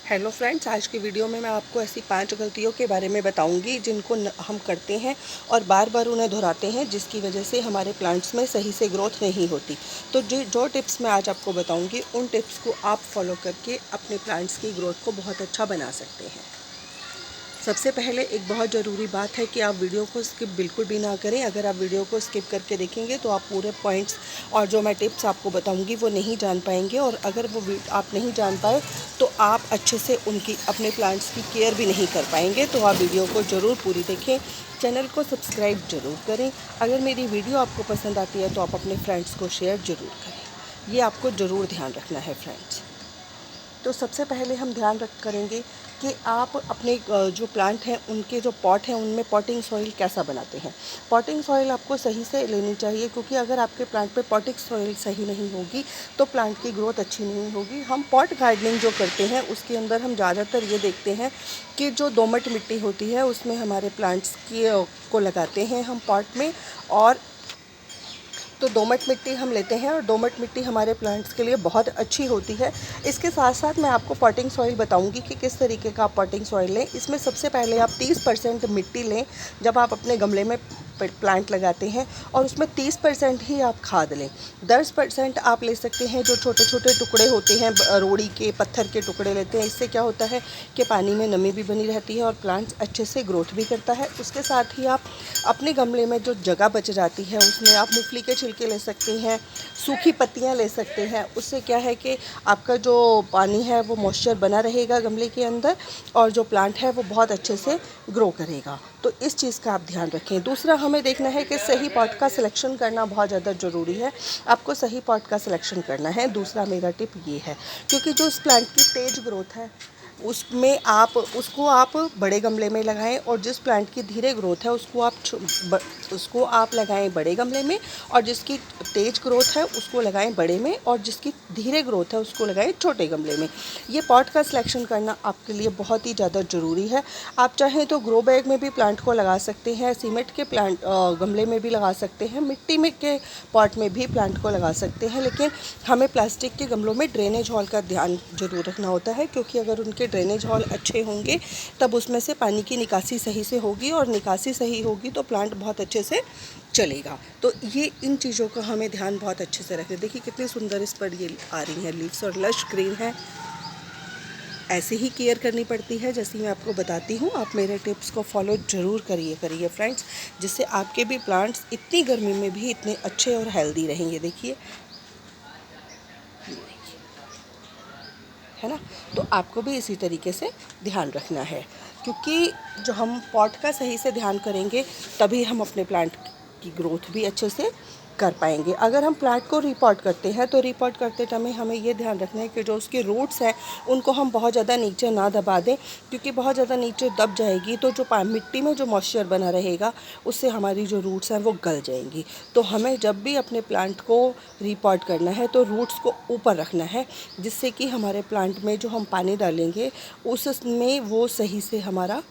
Hello friends, आज की video में मैं आपको ऐसी 5 गलतियों के बारे में बताऊंगी जिनको हम करते हैं और बार बार उन्हें दोहराते हैं, जिसकी वजह से हमारे प्लांट्स में सही से ग्रोथ नहीं होती। तो जो टिप्स मैं आज आपको बताऊंगी, उन टिप्स को आप फॉलो करके अपने प्लांट्स की ग्रोथ को बहुत अच्छा बना सकते हैं। सबसे पहले एक बहुत ज़रूरी बात है कि आप वीडियो को स्किप बिल्कुल भी ना करें। अगर आप वीडियो को स्किप करके देखेंगे तो आप पूरे पॉइंट्स और जो मैं टिप्स आपको बताऊंगी वो नहीं जान पाएंगे, और अगर वो आप नहीं जान पाए तो आप अच्छे से उनकी अपने प्लांट्स की केयर भी नहीं कर पाएंगे। तो आप वीडियो को ज़रूर पूरी देखें, चैनल को सब्सक्राइब ज़रूर करें। अगर मेरी वीडियो आपको पसंद आती है तो आप अपने फ्रेंड्स को शेयर ज़रूर करें। ये आपको ज़रूर ध्यान रखना है फ्रेंड्स। तो सबसे पहले हम ध्यान करेंगे कि आप अपने जो प्लांट हैं उनके जो पॉट हैं उनमें पॉटिंग सॉइल कैसा बनाते हैं। पॉटिंग सॉइल आपको सही से लेनी चाहिए, क्योंकि अगर आपके प्लांट पे पॉटिंग सॉइल सही नहीं होगी तो प्लांट की ग्रोथ अच्छी नहीं होगी। हम पॉट गार्डनिंग जो करते हैं उसके अंदर हम ज़्यादातर ये देखते हैं कि जो दोमट मिट्टी होती है उसमें हमारे प्लांट्स की को लगाते हैं हम पॉट में। और तो दोमट मिट्टी हम लेते हैं और दोमट मिट्टी हमारे प्लांट्स के लिए बहुत अच्छी होती है। इसके साथ साथ मैं आपको पॉटिंग सॉइल बताऊंगी कि किस तरीके का आप पॉटिंग सॉइल लें। इसमें सबसे पहले आप 30% मिट्टी लें जब आप अपने गमले में प्लांट लगाते हैं, और उसमें 30% ही आप खाद लें। 10% आप ले सकते हैं जो छोटे छोटे टुकड़े होते हैं, रोड़ी के पत्थर के टुकड़े लेते हैं। इससे क्या होता है कि पानी में नमी भी बनी रहती है और प्लांट्स अच्छे से ग्रोथ भी करता है। उसके साथ ही आप अपने गमले में जो जगह बच जाती है उसमें आप मूंगफली के छिलके ले सकते हैं, सूखी पत्तियां ले सकते हैं। उससे क्या है कि आपका जो पानी है वो मॉइस्चर बना रहेगा गमले के अंदर, और जो प्लांट है वो बहुत अच्छे से ग्रो करेगा। तो इस चीज़ का आप ध्यान रखें। दूसरा हमें देखना है कि सही पॉट का सिलेक्शन करना बहुत ज़्यादा ज़रूरी है। आपको सही पॉट का सिलेक्शन करना है। दूसरा मेरा टिप ये है, क्योंकि जो इस प्लांट की तेज ग्रोथ है उसमें आप बड़े गमले में लगाएं, और जिस प्लांट की धीरे ग्रोथ है उसको आप लगाएं बड़े गमले में, और जिसकी तेज ग्रोथ है उसको लगाएं बड़े में, और जिसकी धीरे ग्रोथ है उसको लगाएं छोटे गमले में। ये पॉट का सिलेक्शन करना आपके लिए बहुत ही ज़्यादा ज़रूरी है। आप चाहें तो ग्रो बैग में भी प्लांट को लगा सकते हैं, सीमेंट के गमले में भी लगा सकते हैं, मिट्टी में के पॉट में भी प्लांट को लगा सकते हैं। लेकिन हमें प्लास्टिक के गमलों में ड्रेनेज हॉल का ध्यान जरूर रखना होता है, क्योंकि अगर उनके ड्रेनेज हॉल अच्छे होंगे तब उसमें से पानी की निकासी सही से होगी, और निकासी सही होगी तो प्लांट बहुत अच्छे से चलेगा। तो ये इन चीज़ों का हमें ध्यान बहुत अच्छे से रखें। देखिए कितनी सुंदर इस पर ये आ रही है लीव्स, और लश ग्रीन है। ऐसे ही केयर करनी पड़ती है जैसे मैं आपको बताती हूँ। आप मेरे टिप्स को फॉलो ज़रूर करिए फ्रेंड्स, जिससे आपके भी प्लांट्स इतनी गर्मी में भी इतने अच्छे और हेल्दी रहेंगे। देखिए, है ना। तो आपको भी इसी तरीके से ध्यान रखना है, क्योंकि जो हम पॉट का सही से ध्यान करेंगे तभी हम अपने प्लांट की ग्रोथ भी अच्छे से कर पाएंगे। अगर हम प्लांट को रिपॉट करते हैं तो रिपॉट करते समय हमें ये ध्यान रखना है कि जो उसके रूट्स हैं उनको हम बहुत ज़्यादा नीचे ना दबा दें, क्योंकि बहुत ज़्यादा नीचे दब जाएगी तो जो मिट्टी में जो मॉइस्चर बना रहेगा उससे हमारी जो रूट्स हैं वो गल जाएंगी। तो हमें जब भी अपने प्लांट को रिपॉट करना है तो रूट्स को ऊपर रखना है, जिससे कि हमारे प्लांट में जो हम पानी डालेंगे उसमें वो सही से हमारा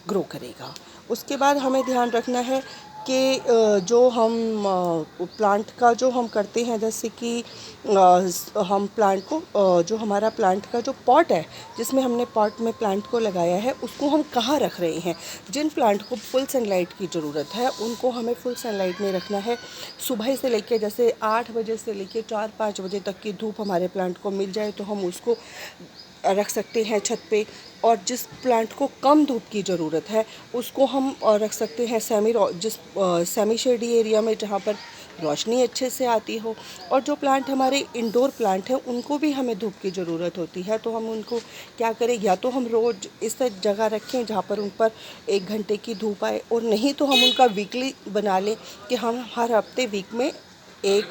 ग्रो करेगा। उसके बाद हमें ध्यान रखना है कि जो हम प्लांट का जो हम करते हैं, जैसे कि हम प्लांट को जो हमारा प्लांट का जो पॉट है जिसमें हमने पॉट में प्लांट को लगाया है उसको हम कहाँ रख रहे हैं। जिन प्लांट को फुल सनलाइट की ज़रूरत है उनको हमें फुल सनलाइट में रखना है। सुबह से लेके जैसे 8 बजे से लेके 4-5 बजे तक की धूप हमारे प्लांट को मिल जाए तो हम उसको रख सकते हैं छत पे। और जिस प्लांट को कम धूप की ज़रूरत है उसको हम रख सकते हैं सेमी शेडी एरिया में, जहाँ पर रोशनी अच्छे से आती हो। और जो प्लांट हमारे इंडोर प्लांट हैं उनको भी हमें धूप की ज़रूरत होती है, तो हम उनको क्या करें, या तो हम रोज़ इस जगह रखें जहाँ पर उन पर 1 घंटे की धूप आए, और नहीं तो हम उनका वीकली बना लें कि हम हर हफ्ते वीक में एक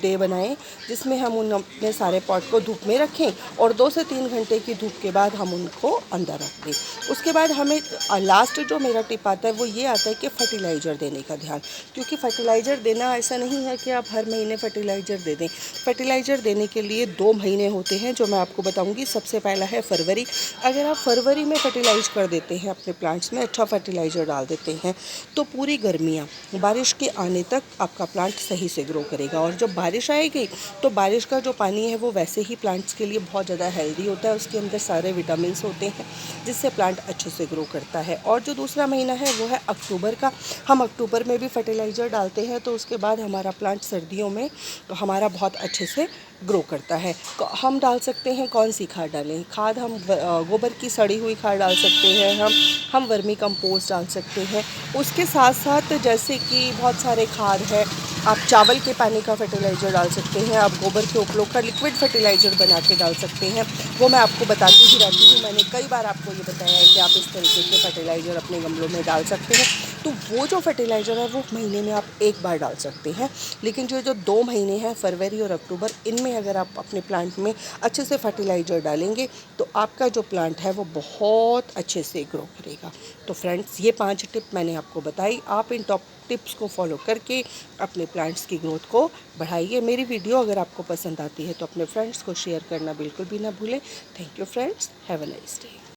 डे बनाएं जिसमें हम उन अपने सारे पॉट को धूप में रखें, और 2 से 3 घंटे की धूप के बाद हम उनको अंदर रख दें। उसके बाद हमें लास्ट जो मेरा टिप आता है वो ये आता है कि फर्टिलाइज़र देने का ध्यान। क्योंकि फर्टिलाइज़र देना ऐसा नहीं है कि आप हर महीने फर्टिलाइज़र दे दें। फर्टिलाइज़र देने के लिए 2 महीने होते हैं जो मैं आपको बताऊँगी। सबसे पहला है फरवरी। अगर आप फरवरी में फर्टिलाइज़ कर देते हैं, अपने प्लांट्स में अच्छा फर्टिलाइज़र डाल देते हैं, तो पूरी गर्मियाँ बारिश के आने तक आपका प्लांट सही से ग्रो करेगा। और जब बारिश आएगी तो बारिश का जो पानी है वो वैसे ही प्लांट्स के लिए बहुत ज़्यादा हेल्दी होता है, उसके अंदर सारे विटामिन्स होते हैं जिससे प्लांट अच्छे से ग्रो करता है। और जो दूसरा महीना है वो है अक्टूबर का। हम अक्टूबर में भी फर्टिलाइज़र डालते हैं, तो उसके बाद हमारा प्लांट सर्दियों में हमारा बहुत अच्छे से ग्रो करता है। हम डाल सकते हैं, कौन सी खाद डालें? खाद हम गोबर की सड़ी हुई खाद डाल सकते हैं, हम वर्मी कंपोस्ट डाल सकते हैं। उसके साथ साथ जैसे कि बहुत सारे खाद है, आप चावल के पानी का फर्टिलाइज़र डाल सकते हैं, आप गोबर के उपलों का लिक्विड फर्टिलाइज़र बना के डाल सकते हैं। वो मैं आपको बताती ही रहती हूँ, मैंने कई बार आपको ये बताया है कि आप इस तरीके के फर्टिलाइज़र अपने गमलों में डाल सकते हैं। तो वो जो फर्टिलाइज़र है वो महीने में आप एक बार डाल सकते हैं। लेकिन जो 2 महीने हैं, फरवरी और अक्टूबर, इनमें अगर आप अपने प्लांट में अच्छे से फर्टिलाइज़र डालेंगे तो आपका जो प्लांट है वो बहुत अच्छे से ग्रो करेगा। तो फ्रेंड्स, ये 5 टिप मैंने आपको बताई, आप इन टॉप टिप्स को फॉलो करके अपने प्लांट्स की ग्रोथ को बढ़ाइए। मेरी वीडियो अगर आपको पसंद आती है तो अपने फ्रेंड्स को शेयर करना बिल्कुल भी ना भूलें। Thank you friends, have a nice day.